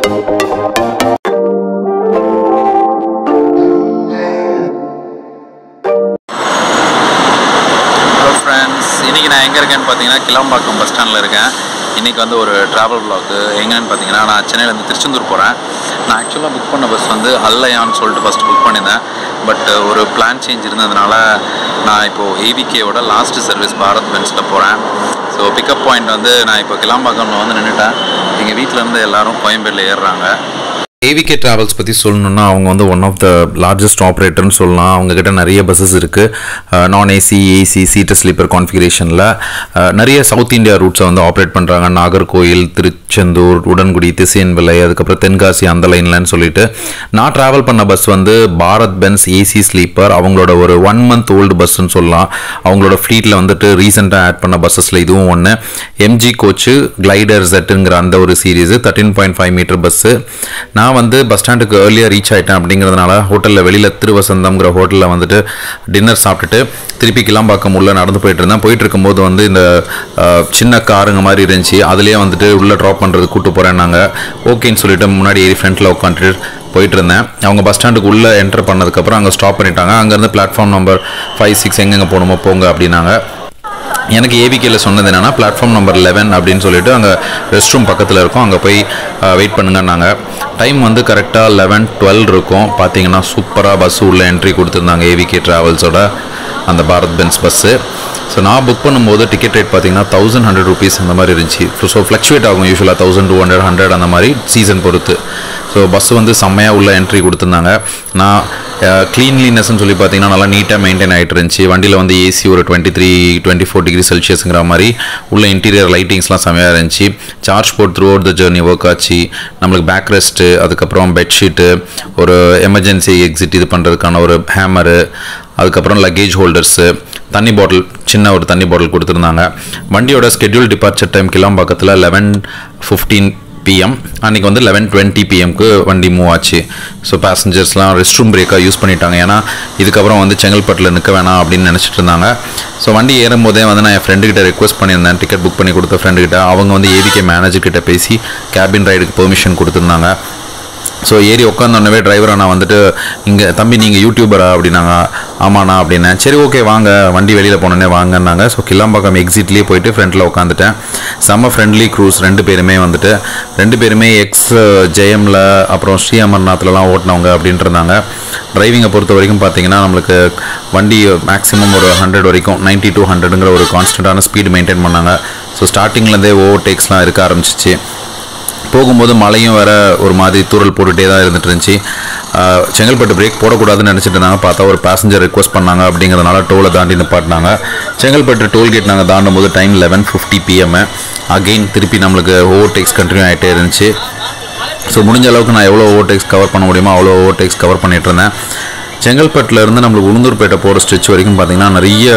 இன்றைக்கி நான் எங்கே இருக்கேன்னு பார்த்தீங்கன்னா கிளாம்பாக்கம் பஸ் ஸ்டாண்டில் இருக்கேன். இன்றைக்கி வந்து ஒரு ட்ராவல் வ்ளாக்கு. எங்கன்னு பார்த்தீங்கன்னா நான் சென்னையிலேருந்து திருச்செந்தூர் போகிறேன். நான் ஆக்சுவலாக புக் பண்ண பஸ் வந்து அல்லையான்னு சொல்லிட்டு ஃபஸ்ட்டு புக் பண்ணியிருந்தேன். பட் ஒரு பிளான் சேஞ்ச் இருந்ததுனால நான் இப்போது ஏவிகேவோட லாஸ்ட் சர்வீஸ் பாரத் பென்ஸில் போகிறேன். ஸோ பிக்கப் பாயிண்ட் வந்து நான் இப்போ கிளாம்பாக்கமில் வந்து நின்றுட்டேன். எங்கள் வீட்டிலேருந்து எல்லோரும் கோயம்பேடில் ஏறுறாங்க. ஏவிகே ட்ராவல்ஸ் பற்றி சொல்லணுன்னா அவங்க வந்து ஒன் ஆஃப் த லார்ஜஸ்ட் ஆப்ரேட்டர்னு சொல்லலாம். அவங்கக்கிட்ட நிறைய பஸ்ஸஸ் இருக்குது. நான் ஏசி, ஏசி, சீட்டர் ஸ்லீப்பர் கான்ஃபிகரேஷனில் நிறைய சவுத் இந்தியா ரூட்ஸை வந்து ஆப்ரேட் பண்ணுறாங்க. நாகர்கோயில், திருச்செந்தூர், உடன்குடி, திசையன்விளை, அதுக்கப்புறம் தென்காசி அந்த லைன்லன்னு சொல்லிட்டு நான் ட்ராவல் பண்ண பஸ் வந்து பாரத் பென்ஸ் ஏசி ஸ்லீப்பர். அவங்களோட ஒரு 1 month ஓல்டு பஸ்ஸுன்னு சொல்லலாம். அவங்களோட ஃப்ளீட்டில் வந்துட்டு ரீசெண்டாக ஆட் பண்ண பஸ்ஸஸில் இதுவும் ஒன்று. எம்ஜி கோச்சு கிளைடர் ஜெட்டுங்கிற அந்த ஒரு சீரீஸு 13.5 மீட்டர் பஸ்ஸு. நான் வந்து பஸ் ஸ்டாண்டுக்கு ஏர்லியாக ரீச் ஆகிட்டேன். அப்படிங்கிறதுனால ஹோட்டலில் வெளியில் திருவசந்தம்ங்கிற ஹோட்டலில் வந்துட்டு டின்னர் சாப்பிட்டுட்டு திருப்பி கிளாம்பாக்கம் உள்ளே நடந்து போயிட்டு இருந்தேன். போயிட்டு இருக்கும்போது வந்து இந்த சின்ன காருங்க மாதிரி இருந்துச்சு. அதுலேயே வந்துட்டு உள்ளே ட்ராப் பண்ணுறது கூப்பிட்டு போகிறேன்னாங்க. ஓகேன்னு சொல்லிட்டு முன்னாடி ஏறி ஃப்ரண்ட்டில் உட்காந்துட்டு போயிட்டு இருந்தேன். அவங்க பஸ் ஸ்டாண்டுக்கு உள்ளே என்டர் பண்ணதுக்கப்புறம் அங்கே ஸ்டாப் பண்ணிட்டாங்க. அங்கேருந்து பிளாட்ஃபார்ம் நம்பர் 5, 6 எங்கெங்கே போகணுமோ போங்க அப்படின்னாங்க. எனக்கு ஏவிகேயில் சொன்னது என்னென்னா பிளாட்ஃபார்ம் நம்பர் 11 அப்படின்னு சொல்லிட்டு அங்கே ரெஸ்ட் ரூம் பக்கத்தில் இருக்கும், அங்கே போய் வெயிட் பண்ணுங்கன்னாங்க. டைம் வந்து கரெக்டாக 11:12 இருக்கும். பார்த்தீங்கன்னா சூப்பராக பஸ்ஸு உள்ளே என்ட்ரி கொடுத்துருந்தாங்க ஏவிகே ட்ராவல்ஸோட அந்த பாரத் பென்ஸ் பஸ்ஸு. ஸோ நான் புக் பண்ணும்போது டிக்கெட் ரேட் பார்த்தீங்கன்னா 1100 rupees அந்த மாதிரி இருந்துச்சு. ஸோ ஃப்ளக்சுவேட் ஆகும் யூஸ்வலாக 1200, 100 அந்த மாதிரி சீசன் பொறுத்து. ஸோ பஸ்ஸு வந்து செம்மையாக உள்ள என்ட்ரி கொடுத்துருந்தாங்க. நான் க்ளீன்லினஸ்ன்னு சொல்லி பார்த்தீங்கன்னா நல்லா நீட்டாக மெயின்டைன் ஆகிட்டு இருந்துச்சு. வண்டியில் வந்து ஏசி ஒரு 23-24 டிகிரி செல்சியஸுங்கிற மாதிரி உள்ள இன்டீரியர் லைட்டிங்ஸ்லாம் செம்மையாக இருந்துச்சு. Charge port throughout the journey work ஆச்சு. நம்மளுக்கு பேக் ரெஸ்ட்டு, அதுக்கப்புறம் பெட்ஷீட்டு, ஒரு எமர்ஜென்சி எக்ஸிட் இது பண்ணுறதுக்கான ஒரு ஹேமரு, அதுக்கப்புறம் லக்கேஜ் ஹோல்டர்ஸு, தண்ணி பாட்டில், சின்ன ஒரு தண்ணி பாட்டில் கொடுத்துருந்தாங்க. வண்டியோட ஸ்கெட்யூல் டிபார்ச்சர் டைம் கிளாம்பாக்கத்தில் 11:15 PM. அன்றைக்கி வந்து 11:20 PMக்கு வண்டி மூவ் ஆச்சு. ஸோ பேசஞ்சர்ஸ்லாம் ரெஸ்ட் ரூம் பிரேக்காக யூஸ் பண்ணிட்டாங்க. ஏன்னா இதுக்கப்புறம் வந்து செங்கல்பட்டில் நிற்க வேணாம் அப்படின்னு நினச்சிட்டு இருந்தாங்க. ஸோ வண்டி ஏறும்போதே வந்து நான் என் ஃப்ரெண்டுக்கிட்ட ரெக்வஸ்ட் பண்ணியிருந்தேன், டிக்கெட் புக் பண்ணி கொடுத்த ஃப்ரெண்டுக்கிட்ட. அவங்க வந்து ஏவிகே மேனேஜர்கிட்ட பேசி கேபின் ரைடுக்கு பெர்மிஷன் கொடுத்துருந்தாங்க. ஸோ ஏறி உட்காந்தோடனே டிரைவரை நான் வந்துட்டு, இங்கே தம்பி நீங்கள் யூடியூபரா அப்படின்னாங்க. ஆமாண்ணா அப்படின்னேன். சரி ஓகே வாங்க, வண்டி வெளியில் போனோடனே வாங்கன்னாங்க. ஸோ கிளாம்பாக்கம் எக்ஸிட்லேயே போயிட்டு ஃப்ரெண்டில் உட்காந்துட்டேன். செம்ம ஃப்ரெண்ட்லி க்ரூஸ். 2 பேருமே வந்துட்டு 2 பேருமே ஜெயமில் அப்புறம் ஸ்ரீ அமர்நாத்லலாம் ஓட்டினவங்க அப்படின்ட்டு இருந்தாங்க. டிரைவிங்கை பொறுத்த வரைக்கும் பார்த்தீங்கன்னா நம்மளுக்கு வண்டி மேக்ஸிமம் ஒரு 100 வரைக்கும் 90 to 100ங்கிற ஒரு கான்ஸ்டண்ட்டான ஸ்பீடு மெயின்டைன் பண்ணாங்க. ஸோ ஸ்டார்டிங்லேருந்தே ஓவர்டேக்ஸ்லாம் இருக்க ஆரம்பிச்சிச்சு. போகும்போது மழையும் வேறு ஒரு மாதிரி தூரல் போட்டுகிட்டே தான் இருந்துட்டு இருந்துச்சு. செங்கல்பட்டு பிரேக் போடக்கூடாதுன்னு நினச்சிட்டு இருந்தாங்க. பார்த்தா ஒரு பேசஞ்சர் ரிக்வஸ்ட் பண்ணாங்க. அப்படிங்கிறதுனால டோலை தாண்டி நிப்பாட்டினாங்க. செங்கல்பட்டு டோல்கேட் நாங்கள் தாண்டும் போது டைம் 11:50 PM. அகெயின் திருப்பி நம்மளுக்கு ஓவர்டேக்ஸ் கண்டினியூ ஆகிட்டே இருந்துச்சு. ஸோ முடிஞ்ச அளவுக்கு நான் எவ்வளோ ஓவர்டேக்ஸ் கவர் பண்ண முடியுமோ அவ்வளோ ஓவர்டேக்ஸ் கவர் பண்ணிகிட்டு இருந்தேன். செங்கல்பட்டுலேருந்து நம்மளுக்கு உளுந்தூர்பேட்டை போகிற ஸ்ட்ரெச் வரைக்கும் பார்த்திங்கன்னா நிறைய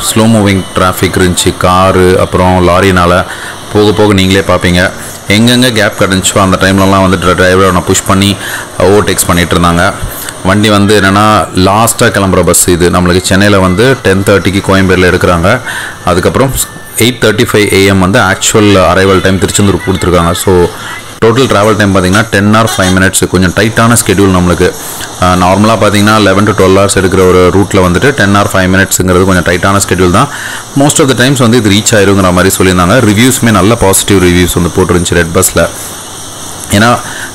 ஸ்லோ மூவிங் டிராஃபிக் இருந்துச்சு. காரு அப்புறம் லாரினால் போக போக நீங்களே பார்ப்பீங்க. எங்கெங்கே கேப் கிடந்துச்சோ அந்த டைம்லலாம் வந்து டிரைவரை நான் புஷ் பண்ணி ஓவர்டேக்ஸ் பண்ணிகிட்டு இருந்தாங்க. வண்டி வந்து என்னென்னா லாஸ்ட்டாக கிளம்புற பஸ் இது. நம்மளுக்கு சென்னையில் வந்து 10:30க்கு கோயம்பேடில் எடுக்கிறாங்க. அதுக்கப்புறம் 8:35 AM வந்து ஆக்சுவல் அரைவல் டைம் திருச்செந்தூர் கொடுத்துருக்காங்க. ஸோ டோட்டல் ட்ராவல் டைம் பார்த்திங்கன்னா 10 hours 5 minutes. கொஞ்சம் டைட்டான ஸ்கெடியூல் நம்மளுக்கு. நார்மலாக பார்த்திங்கன்னா 11 to 12 hours எடுக்கிற ஒரு ரூட்டில் வந்துட்டு 10 hours 5 minutesங்கிறது கொஞ்சம் டைட்டான ஸ்கெடியூல் தான். மோஸ்ட் ஆஃப் த டைம்ஸ் வந்து இது ரீச் ஆயிருங்கிற மாதிரி சொல்லியிருந்தாங்க. ரிவ்யூஸுமே நல்ல பாசிட்டிவ் ரிவ்யூஸ் வந்து போட்டுருந்துச்சு ரெட் பஸ்ஸில். ஏன்னா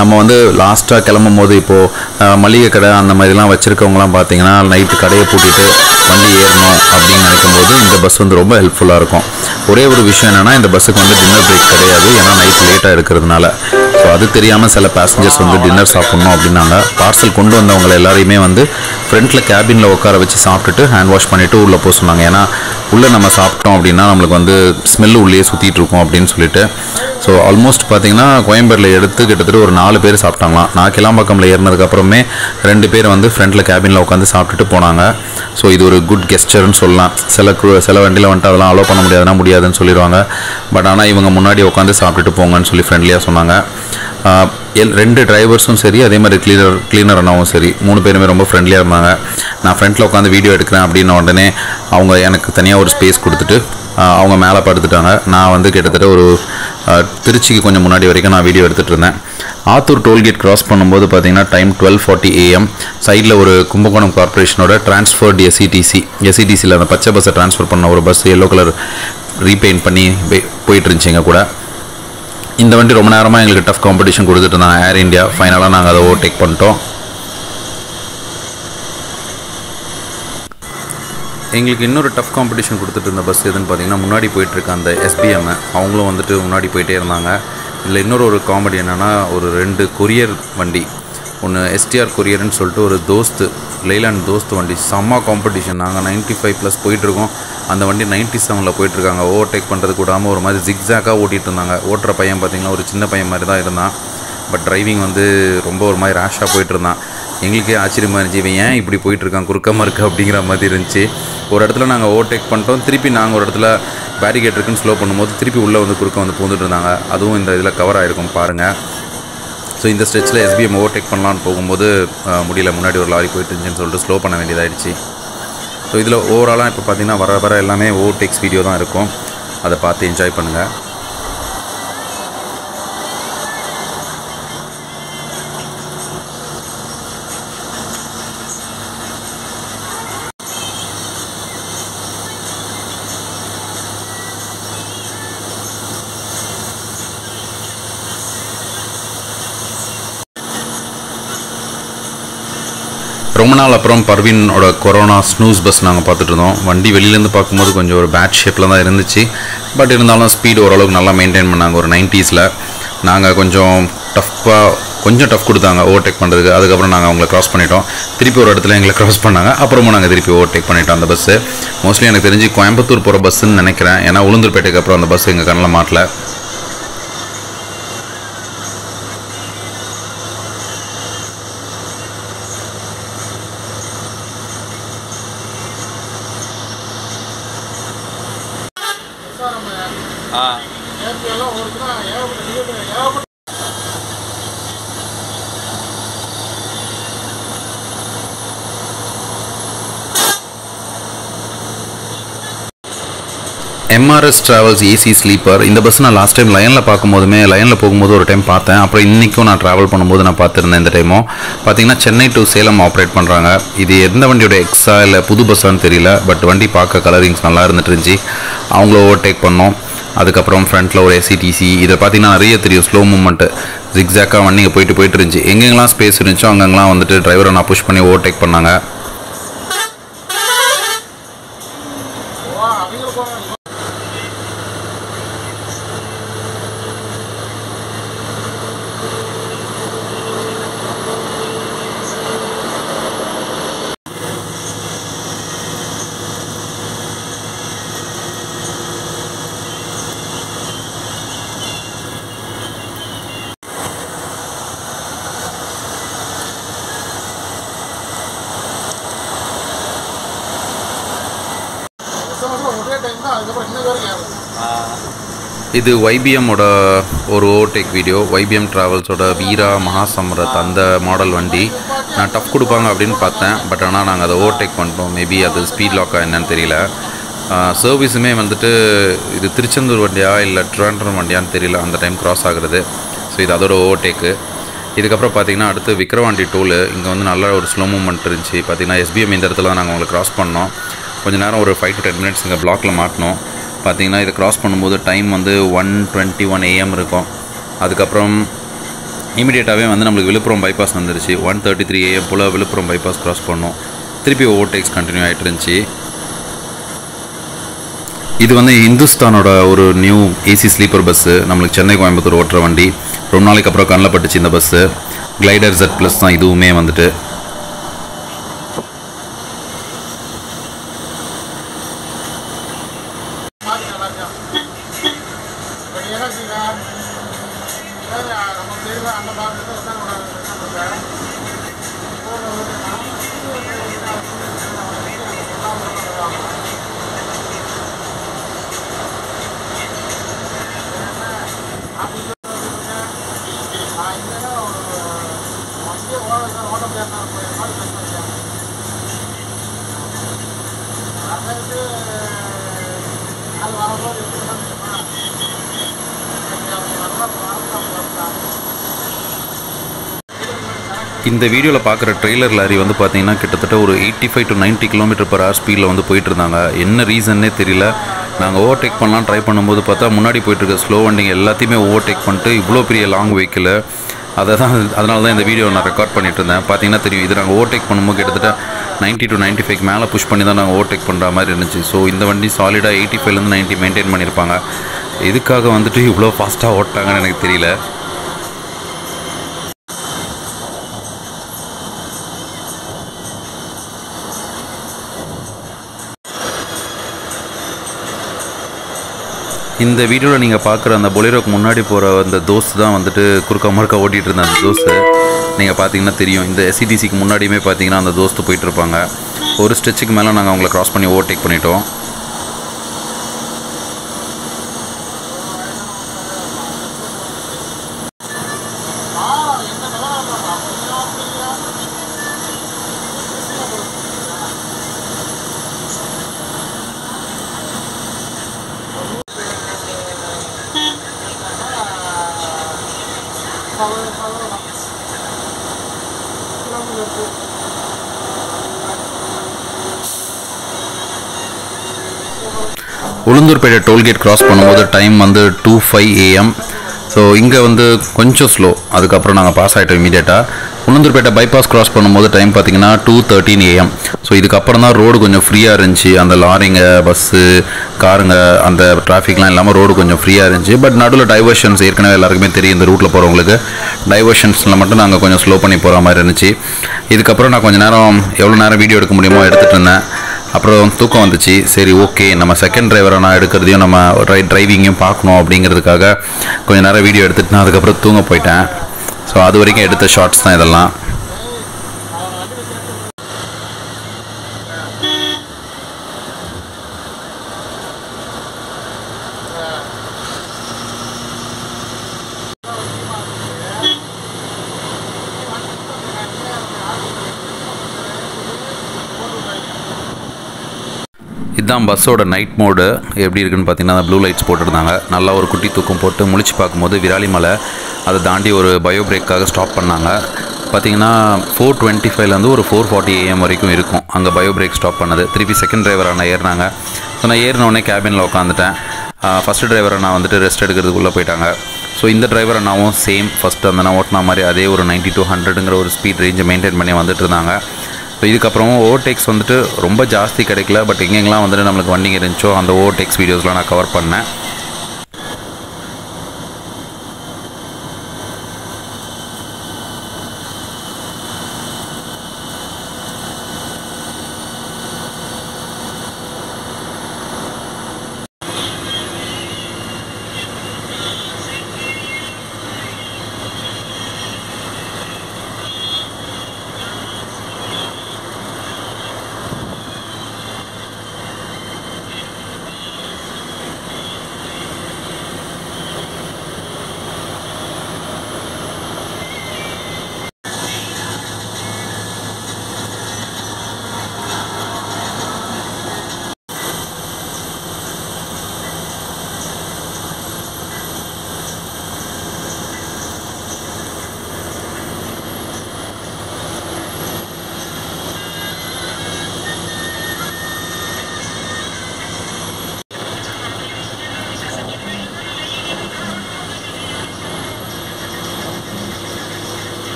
நம்ம வந்து லாஸ்ட்டாக கிளம்பும் போது இப்போது மளிகை கடை அந்த மாதிரிலாம் வச்சுருக்கவங்களாம் பார்த்திங்கன்னா நைட்டு கடையை பூட்டிட்டு வண்டி ஏறணும் அப்படின்னு நினைக்கும்போது இந்த பஸ் வந்து ரொம்ப ஹெல்ப்ஃபுல்லாக இருக்கும். ஒரே ஒரு விஷயம் என்னென்னா இந்த பஸ்ஸுக்கு வந்து டின்னர் பிரேக் கிடையாது. ஏன்னா நைட் லேட்டாக இருக்கிறதுனால. ஸோ அது தெரியாமல் சில பேசஞ்சர்ஸ் வந்து டின்னர் சாப்பிட்ணும் அப்படின்னாங்க. பார்சல் கொண்டு வந்தவங்களை எல்லாரையுமே வந்து ஃப்ரண்ட்டில் கேபினில் உட்கார வச்சு சாப்பிட்டுட்டு ஹேண்ட் வாஷ் பண்ணிவிட்டு உள்ளே போக சொன்னாங்க. ஏன்னா உள்ளே நம்ம சாப்பிட்டோம் அப்படின்னா நம்மளுக்கு வந்து ஸ்மெல்லு உள்ளே சுற்றிட்டு இருக்கோம் அப்படின்னு சொல்லிட்டு. ஸோ ஆல்மோஸ்ட் பார்த்திங்கன்னா கோயம்பேடில் எடுத்து கிட்டத்தட்ட ஒரு 4 பேர் சாப்பிட்டாங்களாம். நான் கிளாம்பாக்கமில் ஏறினதுக்கப்புறமே 2 பேர் வந்து ஃப்ரண்ட்டில் கேபினில் உட்காந்து சாப்பிட்டுட்டு போனாங்க. ஸோ இது ஒரு குட் கெஸ்டர்னு சொல்லலாம். சில வண்டியில் வந்துட்டு அதெல்லாம் அலோவ் பண்ண முடியாதுன்னு சொல்லிடுவாங்க. பட் ஆனால் இவங்க முன்னாடி உட்காந்து சாப்பிட்டுட்டு போங்கன்னு சொல்லி ஃப்ரெண்ட்லியாக சொன்னாங்க. 2 டிரைவர்ஸும் சரி, அதே மாதிரி கிளீனர் அண்ணாவும் சரி, 3 பேருமே ரொம்ப ஃப்ரெண்ட்லியாக இருந்தாங்க. நான் ஃப்ரண்ட்டில் உட்காந்து வீடியோ எடுக்கிறேன் அப்படின்ன உடனே அவங்க எனக்கு தனியாக ஒரு ஸ்பேஸ் கொடுத்துட்டு அவங்க மேலே படுத்துட்டாங்க. நான் வந்து கிட்டத்தட்ட ஒரு திருச்சிக்கு கொஞ்சம் முன்னாடி வரைக்கும் நான் வீடியோ எடுத்துகிட்டு இருந்தேன். ஆத்தூர் டோல்கேட் கிராஸ் பண்ணும்போது பார்த்தீங்கன்னா டைம் 12:40 AM. சைடில் ஒரு கும்பகோணம் கார்பரேஷனோட டிரான்ஸ்ஃபர்டு எஸ்இடிசியில் அந்த பச்சை பஸ்ஸை ட்ரான்ஸ்ஃபர் பண்ண ஒரு பஸ் எல்லோ கலர் ரீபெயிண்ட் பண்ணி போயிட்டு இருந்துச்சுங்க கூட. இந்த வண்டி ரொம்ப நேரமாக எங்களுக்கு டஃப் காம்படிஷன் கொடுத்துட்டு இருந்தாங்க ஏர் இந்தியா. ஃபைனலாக நாங்கள் அதை ஓவர்டேக் பண்ணிட்டோம். எங்களுக்கு இன்னொரு டஃப் காம்படிஷன் கொடுத்துட்டு இருந்த பஸ் எதுன்னு பார்த்தீங்கன்னா முன்னாடி போயிட்டுருக்க அந்த எஸ்பிஎம் அவங்களும் வந்துட்டு முன்னாடி போயிட்டே இருந்தாங்க. இதில் இன்னொரு ஒரு காமெடி என்னென்னா ஒரு 2 கொரியர் வண்டி, ஒன்று எஸ்டிஆர் கொரியர்னு சொல்லிட்டு ஒரு லைலாண்ட் தோஸ்து வண்டி, செம்ம காம்படிஷன். நாங்கள் 95+ போயிட்டுருக்கோம், அந்த வண்டி 97 போயிட்டுருக்காங்க. ஓவர்டேக் பண்ணுறது கூடாமல் ஒரு மாதிரி ஜிக்ஸாக்காக ஓட்டிகிட்டு இருந்தாங்க. ஓட்டுற பையன் பார்த்திங்கன்னா ஒரு சின்ன பையன் மாதிரி தான் இருந்தான். பட் டிரைவிங் வந்து ரொம்ப ஒரு மாதிரி ரேஷாக போயிட்டுருந்தான். எங்களுக்கே ஆச்சரியமாக இருந்துச்சு, இவன் ஏன் இப்படி போயிட்டுருக்கான் குறுக்கமாக இருக்குது அப்படிங்கிற மாதிரி இருந்துச்சு. ஒரு இடத்துல நாங்கள் ஓவர்டேக் பண்ணிட்டோம், திருப்பி நாங்கள் ஒரு இடத்துல பேரிகேட் இருக்குன்னு ஸ்லோ பண்ணும்போது திருப்பி உள்ளே வந்து குறுக்க வந்து பூந்துட்டு இருந்தாங்க. அதுவும் இந்த இதில் கவர் ஆகிருக்கும் பாருங்கள். ஸோ இந்த ஸ்ட்ரெச்சில் எஸ்பிஎம் ஓவர்டேக் பண்ணலான்னு போகும்போது முடியல, முன்னாடி ஒரு லாரி போயிட்டு இருந்துச்சுன்னு சொல்லிட்டு ஸ்லோ பண்ண வேண்டியதாகிடுச்சு. ஸோ இதில் ஓவராலாக இப்போ பார்த்திங்கன்னா வர எல்லாமே ஓவர்டேக்ஸ் வீடியோ தான் இருக்கும், அதை பார்த்து என்ஜாய் பண்ணுங்கள். ரொம்ப நாள் அப்புறம் பர்வீனோட கொரோனா ஸ்னூஸ் பஸ் நாங்கள் பார்த்துட்டு இருந்தோம். வண்டி வெளியிலேருந்து பார்க்கும்போது கொஞ்சம் ஒரு பேட் ஷேப்பில் தான் இருந்துச்சு. பட் இருந்தாலும் ஸ்பீடு ஓரளவுக்கு நல்லா மெயின்டைன் பண்ணாங்க. ஒரு 90s நாங்கள் கொஞ்சம் டஃப் கொடுத்தாங்க ஓவர்டேக் பண்ணுறதுக்கு. அதுக்கப்புறம் நாங்கள் அவங்கள க்ராஸ் பண்ணிட்டோம். திருப்பி ஒரு இடத்துல எங்களை க்ராஸ் பண்ணாங்க. அப்புறமும் நாங்கள் திருப்பி ஓவர்டேக் பண்ணிட்டோம் அந்த பஸ்ஸு. மோஸ்ட்லி எனக்கு தெரிஞ்சு கோயம்புத்தூர் போகிற பஸ்ஸுன்னு நினைக்கிறேன், ஏன்னா உளுந்தூர்பேட்டைக்கு அப்புறம் அந்த பஸ் எங்கள் கண்ணில் மாட்டல. MRS travels AC sleeper. இந்த பஸ் நான் லாஸ்ட் டைம் லைனில் போகும்போது ஒரு டைம் பார்த்தேன். அப்புறம் இன்றைக்கும் நான் ட்ராவல் பண்ணும்போது நான் பார்த்துருந்தேன். இந்த டைமும் பார்த்தீங்கன்னா சென்னை டு சேலம் ஆப்ரேட் பண்ணுறாங்க. இது எந்த வண்டியோட எக்ஸா இல்லை புது பஸ்ஸான்னு தெரியல, பட் வண்டி பார்க்க கலரிங்ஸ் நல்லா இருந்துட்டுருந்துச்சு. அவங்கள ஓவர்டேக் பண்ணோம். அதுக்கப்புறம் ஃப்ரண்ட்டில் ஒரு எஸ்இடிசி. இதில் பார்த்தீங்கன்னா நிறைய தெரியும் ஸ்லோ மூவ்மெண்ட்டு, ஜிக்ஸாக்காக வண்டிங்க போயிட்டு இருந்துச்சு. எங்கெங்கெல்லாம் ஸ்பேஸ் இருந்துச்சோ அங்கெங்கெல்லாம் வந்துட்டு டிரைவரை நான் புஷ் பண்ணி ஓவர்டேக் பண்ணாங்க. இது YBMோட ஒரு ஓவர்டேக் வீடியோ. YBM ட்ராவல்ஸோட வீரா மகாசம்ரத் அந்த மாடல் வண்டி. நான் டஃப் கொடுப்பாங்க அப்படின்னு பார்த்தேன், பட் ஆனால் நாங்கள் அதை ஓவர்டேக் பண்ணிட்டோம். மேபி அது ஸ்பீட் லாக்காக என்னன்னு தெரியல. சர்வீஸுமே வந்துட்டு இது திருச்செந்தூர் வண்டியா இல்லை ட்ரிவாண்ட்ரம் வண்டியான்னு தெரியல அந்த டைம் கிராஸ் ஆகுறது. ஸோ இது அதோட ஓவர்டேக்கு. இதுக்கப்புறம் பார்த்திங்கன்னா அடுத்து விக்ரவாண்டி டோலு. இங்கே வந்து நல்ல ஒரு ஸ்லோ மூவ்மெண்ட் இருந்துச்சு. பார்த்திங்கன்னா SBM இந்த இடத்துல தான் நாங்கள் உங்களை கிராஸ் பண்ணோம். கொஞ்சம் நேரம் ஒரு 5 to 10 minutes இங்கே பிளாக்கில் மாட்டினோம். பார்த்திங்கன்னா இதை க்ராஸ் பண்ணும்போது டைம் வந்து 1:21 AM இருக்கும். அதுக்கப்புறம் இமீடியட்டாகவே வந்து நம்மளுக்கு விழுப்புரம் பைபாஸ் வந்துருச்சு. 1:33 AM போல் விழுப்புரம் பைபாஸ் க்ராஸ் பண்ணோம். திருப்பி ஓவர்டேக்ஸ் கண்டினியூ ஆகிட்டு இருந்துச்சு. இது வந்து இந்துஸ்தானோட ஒரு நியூ ஏசி ஸ்லீப்பர் பஸ்ஸு. நம்மளுக்கு சென்னை கோயம்புத்தூர் ஓட்டுற வண்டி. ரொம்ப நாளைக்கு அப்புறம் கண்ணில் பட்டுச்சு இந்த பஸ்ஸு. கிளைடர் Z+ தான் இதுவுமே வந்துட்டு. இந்த வீடியோவில் பார்க்குற ட்ரெய்லர் லாரி வந்து பார்த்தீங்கன்னா கிட்டத்தட்ட ஒரு 85 to 90 km/h ஸ்பீடில் வந்து போயிட்டு இருந்தாங்க. என்ன ரீசன்னே தெரியல. நாங்கள் ஓவர்டேக் பண்ணலாம் ட்ரை பண்ணும்போது பார்த்தா முன்னாடி போயிட்டுருக்க ஸ்லோ வண்டிங்க எல்லாத்தையுமே ஓவர்டேக் பண்ணிட்டு இவ்வளோ பெரிய லாங் வெஹிக்கிள் அதனால தான் இந்த வீடியோ நான் ரெக்கார்ட் பண்ணிட்டு இருந்தேன். பார்த்தீங்கன்னா தெரியும், இது நாங்கள் ஓவர்டேக் பண்ணும்போது கிட்டத்தட்ட 90 to 95 மேலே புஷ் பண்ணி தான் நாங்கள் ஓவர்டேக் பண்ணுற மாதிரி இருந்துச்சு. ஸோ இந்த வண்டி சாலிடாக 85லேருந்து 90 மெயின்டைன் பண்ணியிருப்பாங்க. எதுக்காக வந்துட்டு இவ்வளோ ஃபாஸ்ட்டாக ஓட்டாங்கன்னு எனக்கு தெரியல. இந்த வீடியோவில் நீங்கள் பார்க்குற அந்த பொலேரோக்கு முன்னாடி போகிற அந்த தோஸ்து தான் வந்துட்டு குறுக்க மறுக்க ஓட்டிகிட்டு இருந்த அந்த தோஸ்து நீங்கள் பார்த்தீங்கன்னா தெரியும். இந்த SCDCக்கு முன்னாடியுமே பார்த்தீங்கன்னா அந்த தோஸ்து போயிட்டுருப்பாங்க. ஒரு ஸ்டெச்சுக்கு மேலே நாங்கள் அவங்கள க்ராஸ் பண்ணி ஓவர்டேக் பண்ணிட்டோம். உளுந்தூர்பேட்டை டோல்கேட் கிராஸ் பண்ணும்போது டைம் வந்து 2:05 AM. ஸோ இங்கே வந்து கொஞ்சம் ஸ்லோ. அதுக்கப்புறம் நாங்கள் பாஸ் ஆகிட்டோம் இமீடியட்டாக. உளுந்தூர்பேட்டை பைபாஸ் கிராஸ் பண்ணும்போது டைம் பார்த்திங்கன்னா 2:13 AM. ஸோ இதுக்கப்புறம் தான் ரோடு கொஞ்சம் ஃப்ரீயாக இருந்துச்சு. அந்த லாரிங்க, பஸ்ஸு, காருங்க, அந்த டிராஃபிக்லாம் இல்லாமல் ரோடு கொஞ்சம் ஃப்ரீயாக இருந்துச்சு. பட் நடுவில் டைவர்ஷன்ஸ் ஏற்கனவே எல்லாருக்குமே தெரியும். இந்த ரூட்டில் போகிறவங்களுக்கு டைவர்ஷன்ஸில் மட்டும் நாங்கள் கொஞ்சம் ஸ்லோ பண்ணி போகிற மாதிரி இருந்துச்சு. இதுக்கப்புறம் நான் கொஞ்சம் நேரம் எவ்வளோ நேரம் வீடியோ எடுக்க முடியுமோ எடுத்துகிட்டு இருந்தேன். அப்புறம் தூக்கம் வந்துச்சு. சரி, ஓகே, நம்ம செகண்ட் டிரைவரை நான் எடுக்கிறதையும் நம்ம டிரைவிங்கையும் பார்க்கணும் அப்படிங்கிறதுக்காக கொஞ்சம் நேரம் வீடியோ எடுத்துகிட்டு நான் அதுக்கப்புறம் தூங்க போயிட்டேன். ஸோ அது வரைக்கும் எடுத்த ஷார்ட்ஸ் தான் இதெல்லாம். இதுதான் பஸ்ஸோட நைட் மோடு எப்படி இருக்குன்னு பார்த்தீங்கன்னா ப்ளூ லைட்ஸ் போட்டிருந்தாங்க. நல்லா ஒரு குட்டி தூக்கம் போட்டு முழிச்சு பார்க்கும்போது விராலிமலை அதை தாண்டி ஒரு பயோ பிரேக்காக ஸ்டாப் பண்ணாங்க. பார்த்தீங்கன்னா 4:25லேருந்து ஒரு 4:40 AM வரைக்கும் இருக்கும் அங்கே பயோ பிரேக் ஸ்டாப் பண்ணது. திருப்பி செகண்ட் டிரைவராக நான் ஏறினாங்க. ஸோ நான் ஏறினோடனே கேபினில் உட்காந்துட்டேன். ஃபஸ்ட்டு டிரைவரை நான் வந்துட்டு ரெஸ்ட் எடுக்கிறதுக்குள்ளே போயிட்டாங்க. ஸோ இந்த டிரைவரை நானும் சேம் ஃபஸ்ட்டு அந்த நான் ஓட்டின மாதிரி அதே ஒரு 90 to 100ங்கிற ஒரு ஸ்பீட் ரேஞ்சை மெயின்டைன் பண்ணி வந்துட்டு இருந்தாங்க. ஸோ இதுக்கப்புறமும் ஓவர்டேக்ஸ் வந்துட்டு ரொம்ப ஜாஸ்தி கிடைக்கல. பட் எங்கெங்கெல்லாம் வந்துட்டு நம்மளுக்கு வண்டிங்க இருந்துச்சோ அந்த ஓவர்டேக்ஸ் வீடியோஸ்லாம் நான் கவர் பண்ணேன்.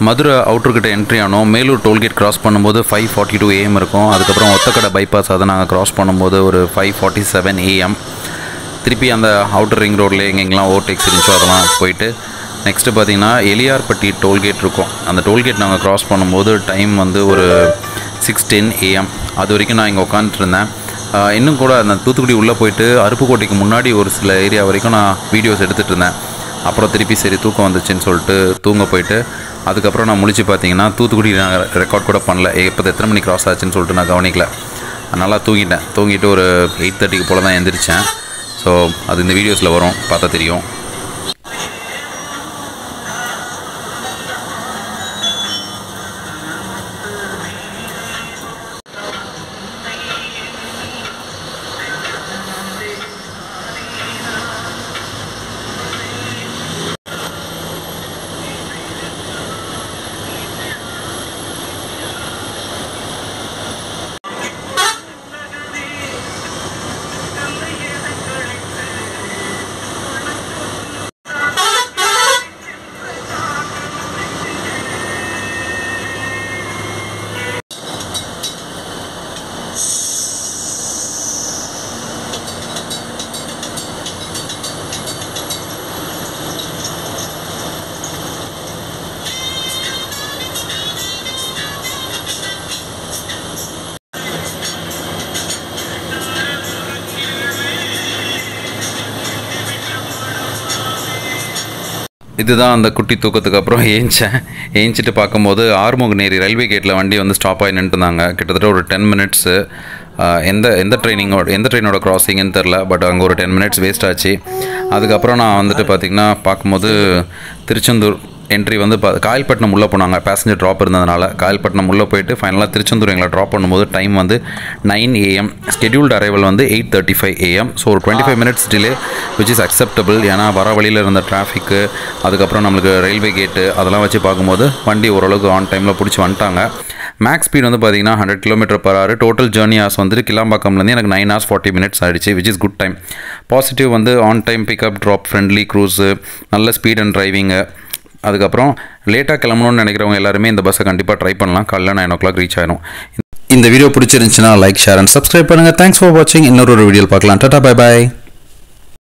மதுரை அவுட்டர்கிட்ட என்ட்ரி ஆனோம். மேலூர் டோல்கேட் கிராஸ் பண்ணும்போது 5:42 AM இருக்கும். அதுக்கப்புறம் ஒத்தக்கடை பைபாஸ் அதை நாங்கள் கிராஸ் பண்ணும்போது ஒரு 5:47 AM. திருப்பி அந்த அவுட்டர் ரிங் ரோட்லேயே எங்கெங்கெல்லாம் ஓவர்டேக்ஸ் இருந்துச்சோ அதெல்லாம் போயிட்டு நெக்ஸ்ட்டு பார்த்திங்கன்னா எலியார்பட்டி டோல்கேட் இருக்கும். அந்த டோல்கேட் நாங்கள் கிராஸ் பண்ணும்போது டைம் வந்து ஒரு 6:10 AM. அது வரைக்கும் நான் இங்கே உட்காந்துட்ருந்தேன். இன்னும் கூட அந்த தூத்துக்குடி உள்ளே போயிட்டு அருப்புக்கோட்டைக்கு முன்னாடி ஒரு சில ஏரியா வரைக்கும் நான் வீடியோஸ் எடுத்துகிட்டு இருந்தேன். அப்புறம் திருப்பி சரி தூக்கம் வந்துச்சுன்னு சொல்லிட்டு தூங்க போயிட்டு அதுக்கப்புறம் நான் முழிச்சு பார்த்தீங்கன்னா தூத்துக்குடி நான் ரெக்கார்ட் கூட பண்ணல. எப்போ எத்தனை மணிக்கு கிராஸ் ஆச்சுன்னு சொல்லிட்டு நான் கவனிக்கல. நல்லா தூங்கிட்டு ஒரு 8:30 போல் தான் எழுந்திரிச்சேன். ஸோ அது இந்த வீடியோஸில் வரும், பார்த்தா தெரியும். இதுதான் அந்த குட்டி தூக்கத்துக்கு அப்புறம் ஏஞ்சிட்டு பார்க்கும்போது ஆறுமுகநேரி ரயில்வே கேட்டில் வண்டி வந்து ஸ்டாப் ஆகி நின்றுருந்தாங்க. கிட்டத்தட்ட ஒரு 10 மினிட்ஸு. எந்த ட்ரெயினோட க்ராசிங்னு தெரில, பட் அங்கே ஒரு 10 மினிட்ஸ் வேஸ்ட் ஆச்சு. அதுக்கப்புறம் நான் வந்துட்டு பார்த்திங்கன்னா பார்க்கும்போது திருச்செந்தூர் என்ட்ரி வந்து காயல்பட்டினம் உள்ளே போனாங்க. பேசஞ்சர் ட்ராப் இருந்ததுனால காயல்பட்டினம் உள்ளே போயிட்டு ஃபைனலாக திருச்செந்தூர் எங்களை ட்ராப் பண்ணும்போது டைம் வந்து 9 AM. ஸ்கெடியூல்டு அரைவல் வந்து 8:35 AM. ஸோ ஒரு 25 minutes delay which is acceptable. ஏன்னா வர வழியில் இருந்த டிராஃபிக்கு, அதுக்கப்புறம் நம்மளுக்கு ரயில்வே கேட்டு அதெல்லாம் வச்சு பார்க்கும்போது வண்டி ஓரளவுக்கு ஆன் டைமில் பிடிச்சி வந்துட்டாங்க. மேக்ஸ் ஸ்பீட் வந்து பார்த்திங்கன்னா 100 km/h. டோட்டல் ஜேர்னி ஹார்ஸ் வந்துட்டு கிளாம்பாக்கம்லேருந்து எனக்கு 9 hours 40 minutes ஆகிடுச்சு, which is good time. Positive வந்து on time pickup drop, friendly crews, நல்ல ஸ்பீட் அண்ட் டிரைவிங்கு. அதுக்கப்புறம் லேட்டாக கிளம்பணும்னு நினைக்கிறவங்க எல்லாருமே இந்த பஸ்ஸை கண்டிப்பாக ட்ரை பண்ணலாம். காலைல 9 o'clock ரீச் ஆகிடும். இந்த வீடியோ பிடிச்சிருந்துச்சுன்னா லைக், ஷேர் அண்ட் சப்ஸ்கிரைப் பண்ணுங்கள். தேங்க்ஸ் ஃபார் வாட்சிங். இன்னொரு வீடியோவில் பார்க்கலாம். Tata, bye bye.